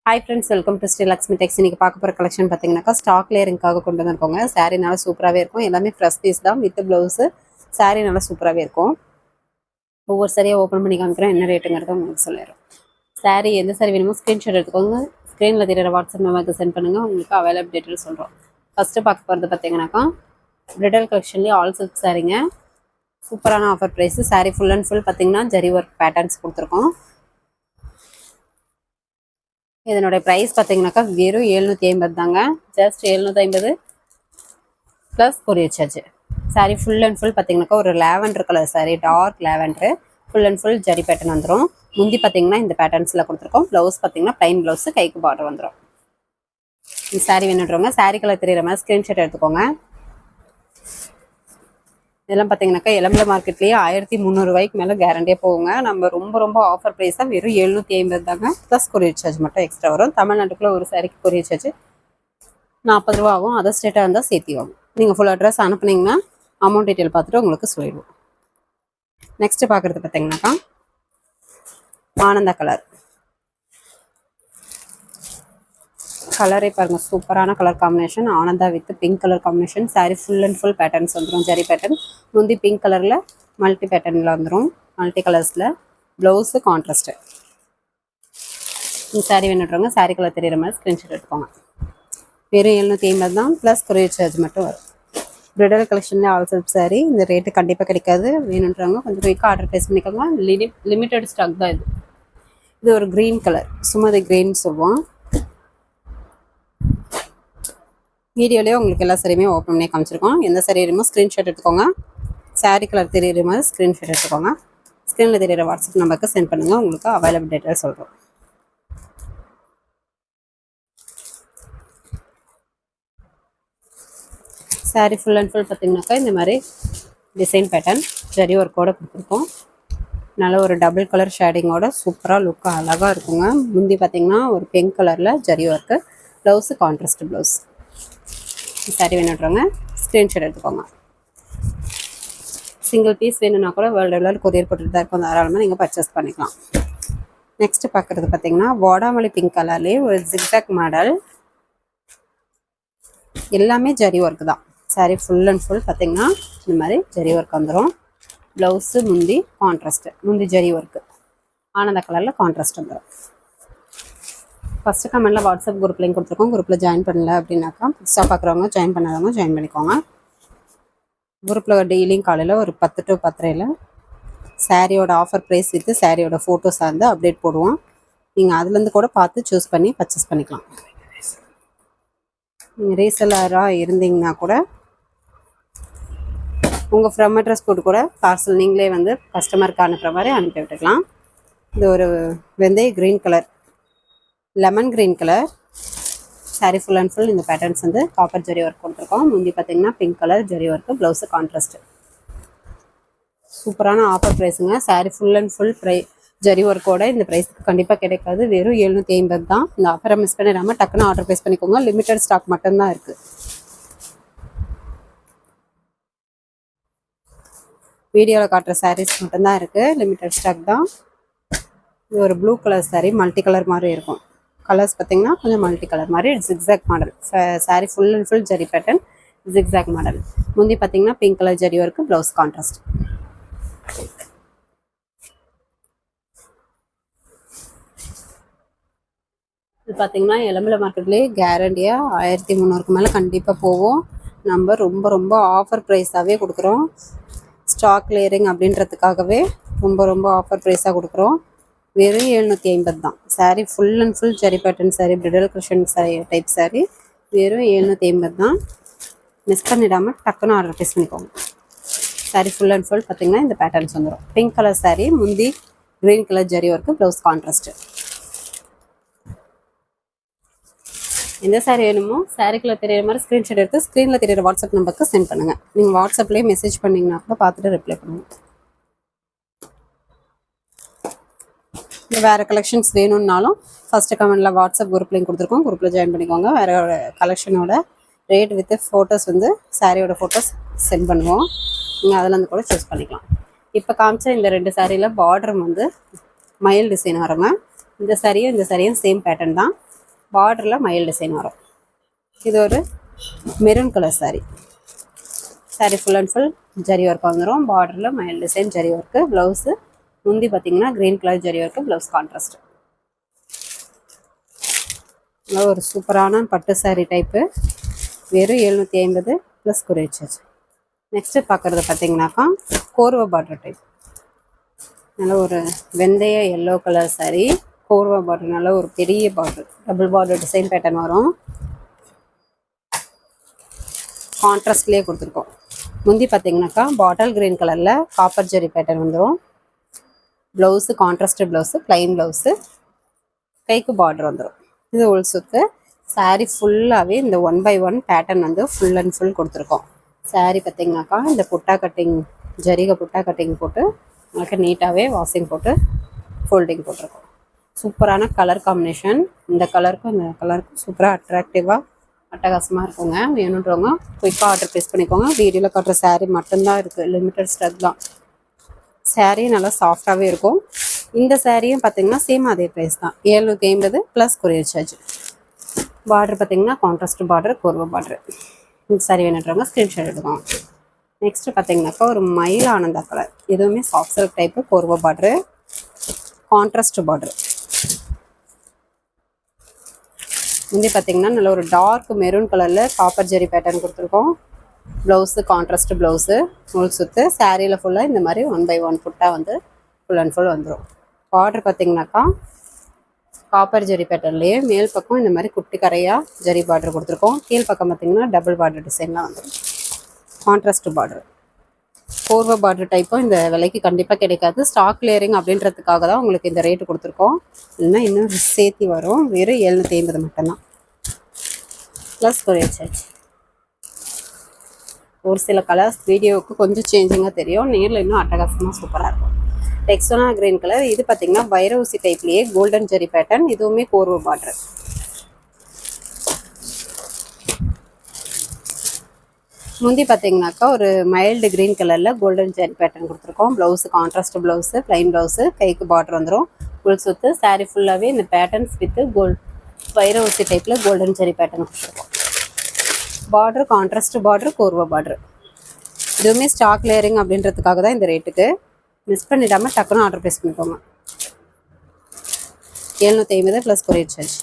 Hi friends, welcome to Sri Lakshmi Tex. இன்னைக்கு பார்க்க போகிற கலெக்ஷன் பார்த்தீங்கன்னாக்கா ஸ்டாக் லேயரிங்காக கொண்டு வந்திருக்கோங்க. சாரீ நல்லா சூப்பராகவே இருக்கும். எல்லாமே ஃப்ரெஷ் பீஸ் தான் வித் ப்ளவுஸு. சாரீ நல்லா சூப்பராகவே இருக்கும். ஒவ்வொரு சாரியாக ஓப்பன் பண்ணி காமிக்கிறேன், என்ன ரேட்டுங்கிறத உங்களுக்கு சொல்லிடுறோம். சாரீ எந்த சாரீ வேணுமோ ஸ்க்ரீன்ஷாட் எடுத்துக்கோங்க. ஸ்க்ரீனில் தெரியிற வாட்ஸ்அப் நம்பருக்கு சென்ட் பண்ணுங்கள். உங்களுக்கு அவைலபிள் டீட்டெயில் சொல்கிறோம். ஃபஸ்ட்டு பார்க்க போகிறது பார்த்தீங்கன்னாக்கா பிரிடல் கலெக்ஷன்லேயே ஆல் சில்க் சாரீங்க. சூப்பரான offer price. Sari full and full பார்த்தீங்கன்னா ஜரி ஒர்க் பேட்டர்ன்ஸ் கொடுத்துருக்கோம். இதனுடைய ப்ரைஸ் பார்த்தீங்கன்னாக்கா வெறும் 750 தாங்க. Just 750 plus courier charge. Sari full and full பார்த்தீங்கன்னாக்கா ஒரு lavender colour sari, dark lavender. Full and full zari pattern வந்துடும். முந்தி பார்த்தீங்கன்னா இந்த பேட்டர்ன்ஸில் கொடுத்துருக்கோம். ப்ளவுஸ் பார்த்தீங்கன்னா ப்ளைன் ப்ளவுஸு, கைக்கு பார்டர் வந்துடும். இந்த சாரீ வேணுன்றவங்க சாரீ கலர் தெரியிற மாதிரி ஸ்க்ரீன்ஷாட் எடுத்துக்கோங்க. இதெல்லாம் பார்த்தீங்கன்னாக்கா எலம்பல மார்க்கெட்லேயே 1300 ரூபாய்க்கு மேலே கேரண்டியாக போகுங்க. நம்ம ரொம்ப ஆஃபர் ப்ரைஸ் தான். வெறும் 750 தாங்க. ப்ளஸ் கொரியர் சார்ஜ் மட்டும் எக்ஸ்ட்ரா வரும். தமிழ்நாட்டுக்குள்ளே ஒரு சாரிக்கு கொரியர் சார்ஜ் 40 ரூபா ஆகும். அதர் ஸ்டேட்டாக இருந்தால் சேர்த்தி ஆகும். நீங்கள் ஃபுல் அட்ரஸ் அனுப்புனீங்கன்னா அமௌண்ட் டீட்டெயில் பார்த்துட்டு உங்களுக்கு சொல்லிடுவோம். நெக்ஸ்ட்டு பார்க்குறது பார்த்தீங்கன்னாக்கா ஆனந்தா கலர். கலரே பாருங்கள், சூப்பரான colour combination. Ananda with pink colour combination. Sari full and full patterns வந்துடும். ஜரி பேட்டர்ன். முந்தி பிங்க் கலரில் மல்டி பேட்டர்னில் வந்துடும். மல்டி கலர்ஸில் ப்ளவுஸு கான்ட்ராஸ்ட்டு. இந்த சாரீ வேணுன்றவங்க சாரீ கலர் தெரியிற மாதிரி ஸ்க்ரீன்ஷாட் எடுத்துக்கோங்க. வெறும் 750 தான். ப்ளஸ் கொரியர் சார்ஜ் மட்டும் வரும். பிரிடல் கலெக்ஷனில் ஆல் சில்க் சாரீ. இந்த ரேட்டு கண்டிப்பாக கிடைக்காது. வேணுன்றவங்க கொஞ்சம் குயிக்காக ஆர்டர் ப்ளேஸ் பண்ணிக்கோங்க. லிமிட்டட் ஸ்டாக் தான் இது. இது ஒரு க்ரீன் கலர், சுமதி க்ரீன் சொல்லுவோம். வீடியோலேயே உங்களுக்கு எல்லா சாரியுமே ஓப்பன் பண்ணி காமிச்சிருக்கோம். எந்த சாரி வேணுமோ ஸ்க்ரீன்ஷாட் எடுத்துக்கோங்க. சாரீ கலர் தெரியுற மாதிரி ஸ்க்ரீன்ஷாட் எடுத்துக்கோங்க. ஸ்க்ரீனில் தெரியிற வாட்ஸ்அப் நம்பருக்கு சென்ட் பண்ணுங்கள். உங்களுக்கு அவைலபிள் டீட்டெயில் சொல்கிறோம். சாரீ ஃபுல் அண்ட் ஃபுல் பார்த்தீங்கன்னாக்கா இந்த மாதிரி டிசைன் பேட்டர்ன் ஜரி ஒர்க்கோடு கொடுத்துருக்கோம். நல்ல ஒரு டபுள் கலர் ஷேடிங்கோட சூப்பராக லுக்காக அழகாக இருக்குங்க. முந்தி பார்த்தீங்கன்னா ஒரு பிங்க் கலரில் zari work. Blouse contrast blouse. Sari வேணுன்றவங்க ஸ்க்ரீன்ஷாட் எடுத்துக்கோங்க. சிங்கிள் பீஸ் வேணும்னா கூட வேர்ல்டு கொரியர் போட்டுட்டு தான் இருக்கும். தாராளமாக நீங்கள் பர்ச்சேஸ் பண்ணிக்கலாம். நெக்ஸ்ட்டு பார்க்குறது பார்த்தீங்கன்னா வாடாமல்லி பிங்க் கலர்லேயே ஒரு ஜிக்ஸாக் மாடல். எல்லாமே ஜரி ஒர்க்கு தான். சாரீ ஃபுல் அண்ட் ஃபுல் பார்த்தீங்கன்னா இந்த மாதிரி ஜரி ஒர்க் வந்துடும். ப்ளவுஸு முந்தி கான்ட்ராஸ்ட்டு, முந்தி ஜரி ஒர்க்கு. ஆனந்த கலரில் கான்ட்ராஸ்ட் வந்துடும். ஃபஸ்ட்டு கமெண்ட்டில் வாட்ஸ்அப் குரூப் லிங்க் கொடுத்துருக்கோம். குரூப்பில் ஜாயின் பண்ணல அப்படின்னாக்கா புதுசாக பார்க்குறவங்க ஜாயின் பண்ணாதவங்க ஜாயின் பண்ணிக்கோங்க. குரூப்பில் டெய்லியும் காலையில் ஒரு 10 to 10:30 சாரியோட ஆஃபர் ப்ரைஸ் வித்து சாரியோட ஃபோட்டோஸ் வந்து அப்டேட் போடுவோம். நீங்கள் அதுலேருந்து கூட பார்த்து சூஸ் பண்ணி பர்ச்சேஸ் பண்ணிக்கலாம். நீங்கள் ரீசெல்லராக இருந்தீங்கன்னா கூட உங்கள் ஃப்ரம் அட்ரஸ் போட்டு கூட பார்சல் நீங்களே வந்து கஸ்டமருக்கு அனுப்புகிற மாதிரி அனுப்பி விட்டுக்கலாம். இது ஒரு வெந்தய green colour, lemon green colour sari full and full இந்த பேட்டர்ன்ஸ் வந்து காப்பர் ஜரி ஒர்க் கொடுத்துருக்கோம். முந்தி பார்த்தீங்கன்னா pink colour zari work, blouse contrast. சூப்பரான ஆஃபர் ப்ரைஸுங்க. Sari full and full zari ஒர்க்கோட இந்த ப்ரைஸுக்கு கண்டிப்பாக கிடைக்காது. வெறும் 750 தான். இந்த ஆஃபரை மிஸ் பண்ணிடாமல் டக்குன்னு ஆர்டர் ப்ளேஸ் பண்ணிக்கோங்க. லிமிட்டட் ஸ்டாக் மட்டும்தான் இருக்குது. வீடியோவில் காட்டுற சாரீஸ் மட்டும்தான் இருக்குது. லிமிட்டட் ஸ்டாக் தான். இது ஒரு blue colour sari, multi colour மாதிரி இருக்கும். கலர்ஸ் பார்த்தீங்கன்னா கொஞ்சம் மல்டி கலர் மாதிரி zigzag model. Sari full and full zari pattern, zigzag model. முந்தி பார்த்தீங்கன்னா pink colour zari work, blouse contrast. இது பார்த்தீங்கன்னா எலம்பல மார்க்கெட்லேயே கேரண்டியாக 1300க்கு மேலே கண்டிப்பாக போகும். நம்ம ரொம்ப ஆஃபர் ப்ரைஸாகவே கொடுக்குறோம். ஸ்டாக் கிளியரிங் அப்படின்றதுக்காகவே ரொம்ப ஆஃபர் ப்ரைஸாக கொடுக்குறோம். வெறும் 750 தான். Sari full and full zari pattern sari, bridal collection sari type sari. வெறும் 750 தான். மிஸ் பண்ணிடாமல் டக்குன்னு ஆர்டர் ப்ளேஸ் பண்ணிக்கோங்க. சாரீ ஃபுல் அண்ட் ஃபுல் பார்த்தீங்கன்னா இந்த பேட்டர்ன்ஸ் வந்துடும். பிங்க் கலர் சாரீ, முந்தி green colour zari work, blouse contrast. எந்த சாரீ வேணுமோ சாரீ கலர் தெரியிற மாதிரி ஸ்க்ரீன்ஷாட் எடுத்து ஸ்க்ரீனில் தெரியிற வாட்ஸ்அப் நம்பருக்கு சென்ட் பண்ணுங்கள். நீங்கள் வாட்ஸ்அப்லேயே மெசேஜ் பண்ணிங்கன்னா கூட பார்த்துட்டு ரிப்ளை பண்ணுங்கள். வேறு கலெக்ஷன்ஸ் வேணும்னாலும் ஃபஸ்ட்டு கமெண்டில் வாட்ஸ்அப் குரூப் லிங்க் கொடுத்துருக்கோம். குரூப்பில் ஜாயின் பண்ணிக்கோங்க. வேறு கலெக்ஷனோட ரேட் வித் ஃபோட்டோஸ் வந்து சாரியோட ஃபோட்டோஸ் சென்ட் பண்ணுவோம். நீங்கள் அதிலேருந்து கூட சூஸ் பண்ணிக்கலாம். இப்போ காமிச்ச இந்த 2 சாரியில் பார்டர் வந்து மயில் டிசைன் வருங்க. இந்த சாரியும் சேம் பேட்டர்ன் தான். பார்டரில் மயில் டிசைன் வரும். இது ஒரு maroon colour sari. Sari full and full zari work வந்துடும். பார்டரில் மயில் டிசைன் ஜரி ஒர்க்கு. ப்ளவுஸு முந்தி பார்த்தீங்கன்னா green colour zari work. Blouse contrast. ஒரு சூப்பரான பட்டு சாரீ டைப்பு. வெறும் 750 ப்ளஸ் கொரியர் சார்ஜ். நெக்ஸ்ட்டு பார்க்குறது பார்த்தீங்கன்னாக்கா கோர்வா பார்டர் டைப். நல்ல ஒரு வெந்தய yellow colour sari. Korwa border, நல்ல ஒரு பெரிய border, double border design pattern வரும். கான்ட்ராஸ்ட்லேயே கொடுத்துருக்கோம். முந்தி பார்த்தீங்கன்னாக்கா பாட்டில் க்ரீன் கலரில் காப்பர் ஜெரி பேட்டர்ன் வந்துடும். ப்ளவுஸு கான்ட்ராஸ்டு ப்ளவுஸு, ப்ளைன் ப்ளவுஸு, கைக்கு பார்டர் வந்துடும். இது உள்சுக்கு. சாரீ ஃபுல்லாகவே இந்த 1/1 பேட்டர்ன் வந்து ஃபுல் அண்ட் ஃபுல் கொடுத்துருக்கோம். சாரீ பார்த்தீங்கன்னாக்கா இந்த புட்டா கட்டிங், ஜரிகை புட்டா கட்டிங் போட்டு உங்களுக்கு நீட்டாகவே வாஷிங் போட்டு ஃபோல்டிங் போட்டிருக்கோம். சூப்பரான கலர் காம்பினேஷன். இந்த கலருக்கும் இந்த கலருக்கும் சூப்பராக அட்ராக்டிவாக அட்டகாசமாக இருக்குங்க. வேணுன்றவங்க குயிக்காக ஆர்டர் ப்ளேஸ் பண்ணிக்கோங்க. வீடியோவில் காட்டுற சாரீ மட்டும்தான் இருக்குது, லிமிட்டட் ஸ்டாக் தான். சாரீ நல்லா சாஃப்டாகவே இருக்கும். இந்த சாரியும் பார்த்தீங்கன்னா சேம் அதே ப்ரைஸ் தான், 750 ப்ளஸ் கொரியர் சார்ஜ். பார்டர் பார்த்தீங்கன்னா கான்ட்ராஸ்ட் பார்டர், கோர்வா பார்டர். இந்த சாரீ வேணுன்றவங்க ஸ்க்ரீன்ஷாட் எடுக்கோங்க. நெக்ஸ்ட்டு பார்த்தீங்கன்னாக்கா ஒரு மயில் ஆனந்தா கலர். எதுவுமே soft silk type, Korwa border, contrast border. முந்தி பார்த்தீங்கன்னா நல்ல ஒரு டார்க் மெரூன் கலரில் காப்பர் ஜெரி பேட்டர்ன் கொடுத்துருக்கோம். ப்ளவுஸு கான்ட்ராஸ்ட் ப்ளவுஸு, நூல் சுற்று. சாரியில் ஃபுல்லாக இந்த மாதிரி 1/1 புட்டாக வந்து ஃபுல் அண்ட் ஃபுல் வந்துடும். பார்டர் பார்த்தீங்கன்னாக்கா காப்பர் ஜெரி பேட்டர்ன்லேயே மேல் பக்கம் இந்த மாதிரி குட்டி கரையாக ஜெரி பார்டர் கொடுத்துருக்கோம். கீழ் பக்கம் பார்த்தீங்கன்னா டபுள் பார்டர் டிசைன்லாம் வந்துடும். Contrast border. கோர்வா பார்டர் டைப்பும் இந்த விலைக்கு கண்டிப்பாக கிடைக்காது. ஸ்டாக் கிளியரிங் அப்படின்றதுக்காக தான் உங்களுக்கு இந்த ரேட்டு கொடுத்துருக்கோம். இல்லைன்னா இன்னும் சேர்த்தி வரும். வெறும் 750 மட்டும்தான் ப்ளஸ் கொரியர் சார்ஜ். ஒரு சில கலர்ஸ் வீடியோவுக்கு கொஞ்சம் சேஞ்சிங்காக தெரியும், நேரில் இன்னும் அட்டகாசமாக சூப்பராக இருக்கும். டெக்ஸ்டோனா கிரீன் கலர். இது பார்த்தீங்கன்னா வைரவுசி டைப்லேயே கோல்டன் ஜெரி பேட்டர்ன். இதுவுமே கோர்வா பார்டர். முந்தி பார்த்தீங்கன்னாக்கா ஒரு மைல்டு க்ரீன் கலரில் கோல்டன் ஜெரி பேட்டர்ன் கொடுத்துருக்கோம். Blouse contrast blouse, plain blouse, கைக்கு பார்டர் வந்துடும். ஃபுல் சுற்று. சாரீ ஃபுல்லாகவே இந்த பேட்டர்ன்ஸ் வித்து வைரவுசி டைப்பில் கோல்டன் ஜெரி பேட்டர்ன் கொடுத்துருக்கோம். பார்டர் கான்ட்ராஸ்ட் பார்டர், கோர்வா பார்டர். இதுவுமே ஸ்டாக் லேயரிங் அப்படின்றதுக்காக தான் இந்த ரேட்டுக்கு. மிஸ் பண்ணிடாமல் டக்குன்னு ஆர்டர் ப்ளேஸ் பண்ணிக்கோங்க. 750 ப்ளஸ் கொரியர் சார்ஜ்.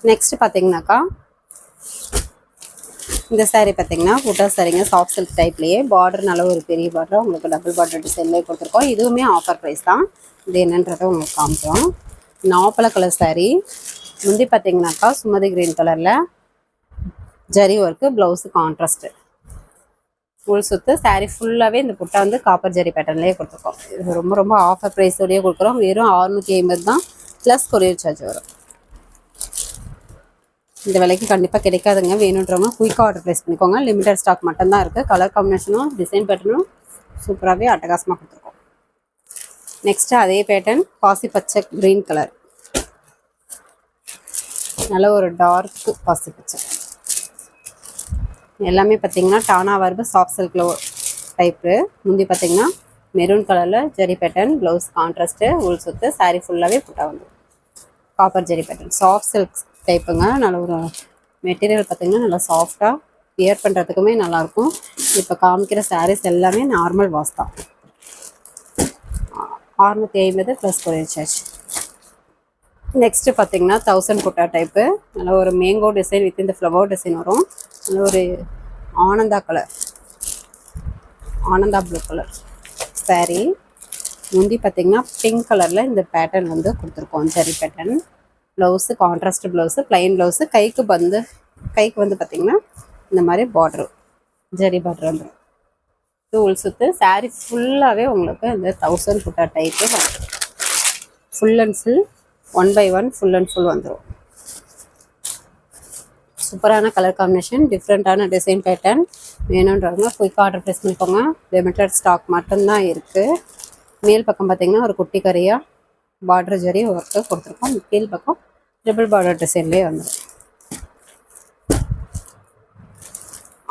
நெக்ஸ்ட் பார்த்தீங்கன்னாக்கா இந்த சாரீ பார்த்தீங்கன்னா புட்டா சாரீங்க, சாஃப்ட் சில்க் டைப்லேயே. பார்டர் நல்ல ஒரு பெரிய பார்டர், உங்களுக்கு டபுள் பார்டர் டிசைன்லேயே கொடுத்துருக்கோம். இதுவுமே ஆஃபர் ப்ரைஸ் தான். இது என்னன்றதை உங்களுக்கு காமிச்சோம். நாப்பழ கலர் சாரீ. முந்தி பார்த்தீங்கன்னாக்கா சுமதி கிரீன் கலரில் zari work, blouse contrast, full சுற்று. சாரீ ஃபுல்லாகவே இந்த புட்டா வந்து காப்பர் ஜரி பேட்டர்ன்லேயே கொடுத்துருக்கோம். இது ரொம்ப ரொம்ப ஆஃபர் ப்ரைஸோடையே கொடுக்குறோம். வெறும் 650 தான் ப்ளஸ் கொரியர் சார்ஜ் வரும். இந்த விலைக்கு கண்டிப்பாக கிடைக்காதுங்க. வேணுன்றவங்க குயிக்காக ஆர்டர் ப்ளேஸ் பண்ணிக்கோங்க. லிமிட்டட் ஸ்டாக் மட்டும்தான் இருக்குது. கலர் காம்பினேஷனும் டிசைன் பேட்டர்னும் சூப்பராகவே அட்டகாசமாக கொடுத்துருக்கோம். நெக்ஸ்ட்டு அதே பேட்டர்ன் பாசி பச்சை க்ரீன் கலர். நல்ல ஒரு டார்க் பாசி பச்சை. எல்லாமே பார்த்தீங்கன்னா டானா வர்பு சாஃப்ட் சில்கில் டைப்பு. முந்தி பார்த்தீங்கன்னா மெரூன் கலரில் ஜெரி பேட்டர்ன், ப்ளவுஸ் கான்ட்ராஸ்ட்டு, உள் சுற்று. சாரீ ஃபுல்லாகவே புட்டா வந்து காப்பர் ஜெரி பேட்டர்ன், சாஃப்ட் சில்க் டைப்புங்க. நல்ல ஒரு மெட்டீரியல் பார்த்தீங்கன்னா நல்லா சாஃப்டாக, வியர் பண்ணுறதுக்குமே நல்லாயிருக்கும். இப்போ காமிக்கிற சாரீஸ் எல்லாமே நார்மல் வாஷ் தான். 650 ப்ளஸ் கொரியர் சார்ஜ். நெக்ஸ்ட்டு பார்த்தீங்கன்னா 1000 புட்டா டைப்பு. நல்ல ஒரு மேங்கோ டிசைன் வித் இந்த ஃப்ளவர் டிசைன் வரும். நல்ல ஒரு Ananda colour, Ananda blue colour sari. முந்தி பார்த்தீங்கன்னா பிங்க் கலரில் இந்த பேட்டர்ன் வந்து கொடுத்துருக்கோம், zari pattern. Blouse contrast blouse, plain blouse. கைக்கு வந்து பார்த்திங்கன்னா இந்த மாதிரி பார்ட்ரு, ஜெரி பார்ட்ரு வந்துடும். இது உள் சுற்று. சாரீ ஃபுல்லாகவே உங்களுக்கு இந்த 1000 புட்டா type full and full 1/1 full and full வந்துடும். சூப்பரான கலர் காம்பினேஷன், டிஃப்ரெண்ட்டான டிசைன் பேட்டர்ன். வேணுன்றவங்க குயிக்காக ஆர்டர் ப்ளேஸ் பண்ணிக்கோங்க. லிமிட்டட் ஸ்டாக் மட்டும்தான் இருக்குது. மேல் பக்கம் பார்த்திங்கன்னா ஒரு குட்டி கரையாக பார்டர் ஜரி ஒர்க்கு கொடுத்துருக்கோம். கீழ் பக்கம் ட்ரிபிள் பார்டர் டிசைன்லேயே வந்துடும்.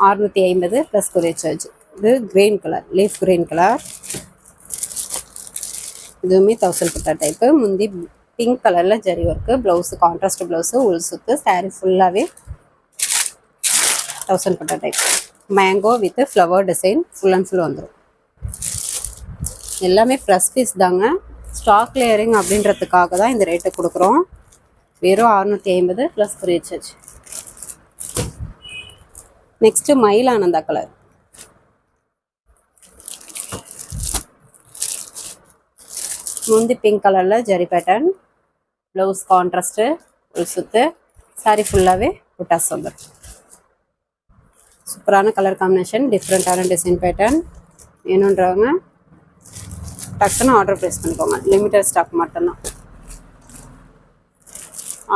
650 ப்ளஸ் கொரியர் சார்ஜ். இது green colour, leaf green colour. இதுவுமே தௌசண்ட் பட்டா டைப்பு. முந்தி பிங்க் கலரில் zari work, blouse contrast blouse, உள் சுத்து, சாரீ ஃபுல்லாகவே thousand patta type. Mango with flower design full and full வந்துடும். எல்லாமே ஃப்ரெஷ் பீஸ் தாங்க. ஸ்டாக் கிளியரிங் அப்படின்றதுக்காக தான் இந்த ரேட்டு கொடுக்குறோம். வெறும் 650 ப்ளஸ் கொரியர் சார்ஜ். நெக்ஸ்ட்டு மயில் ஆனந்தா கலர். முந்தி பிங்க் கலரில் ஜரி பேட்டர்ன், ப்ளவுஸ் கான்ட்ராஸ்ட்டு, உள் சுத்து, சாரீ ஃபுல்லாகவே புட்டாஸ் வந்துடும். சூப்பரான கலர் காம்பினேஷன், டிஃப்ரெண்ட்டான டிசைன் பேட்டர்ன். வேணுன்றவங்க டக்குன்னு ஆர்டர் ப்ளேஸ் பண்ணிக்கோங்க. லிமிட்டட் ஸ்டாக் மட்டும்தான்.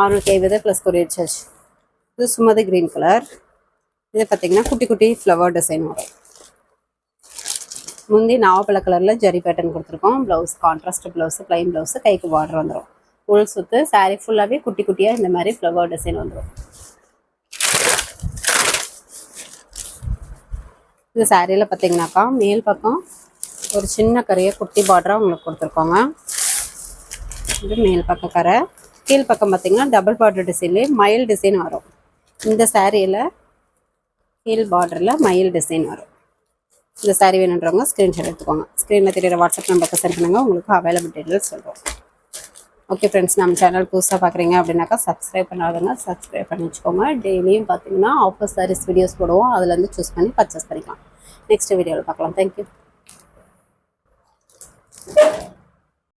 650 ப்ளஸ் கொரியர் சார்ஜ். இது சுமதி க்ரீன் கலர். இது பார்த்திங்கன்னா குட்டி குட்டி ஃப்ளவர் டிசைன் வரும். முந்தி நாவப்பழ கலரில் ஜரி பேட்டர்ன் கொடுத்துருக்கோம். Blouse contrast blouse, plain blouse, கைக்கு பார்டர் வந்துடும். உள் சுத்து, சாரீ ஃபுல்லாகவே குட்டி குட்டியாக இந்த மாதிரி ஃப்ளவர் டிசைன் வந்துடும். இந்த சாரியில் பார்த்தீங்கன்னாக்கா மேல் பக்கம் ஒரு சின்ன கரையை குட்டி பார்டராக உங்களுக்கு கொடுத்துருக்கோங்க. இது மேல் பக்கம் கரை. கீழ் பக்கம் பார்த்தீங்கன்னா டபுள் பார்டர் டிசைன்லேயே மயில் டிசைன் வரும். இந்த சாரியில் கீழ் பார்டரில் மயில் டிசைன் வரும். இந்த சாரீ வேணுன்றவங்க ஸ்க்ரீன்ஷாட் எடுத்துக்கோங்க. ஸ்க்ரீனில் தெரியுற வாட்ஸ்அப் நம்பருக்கு சென்ட் பண்ணுங்கள். உங்களுக்கு அவைலபிள் டீட்டெயில்ஸ் சொல்கிறோம். ஓகே ஃப்ரெண்ட்ஸ், நம்ம சேனல் புதுசாக பார்க்குறீங்க அப்படின்னாக்கா சப்ஸ்கிரைப் பண்ணாதவங்க சப்ஸ்கிரைப் பண்ணி வச்சுக்கோங்க. டெய்லியும் பார்த்தீங்கன்னா ஆஃபர் சாரீஸ் வீடியோஸ் போடுவோம். அதுலேருந்து சூஸ் பண்ணி பர்ச்சேஸ் பண்ணிக்கலாம். நெக்ஸ்ட் வீடியோவில் பார்க்கலாம். தேங்க்யூ.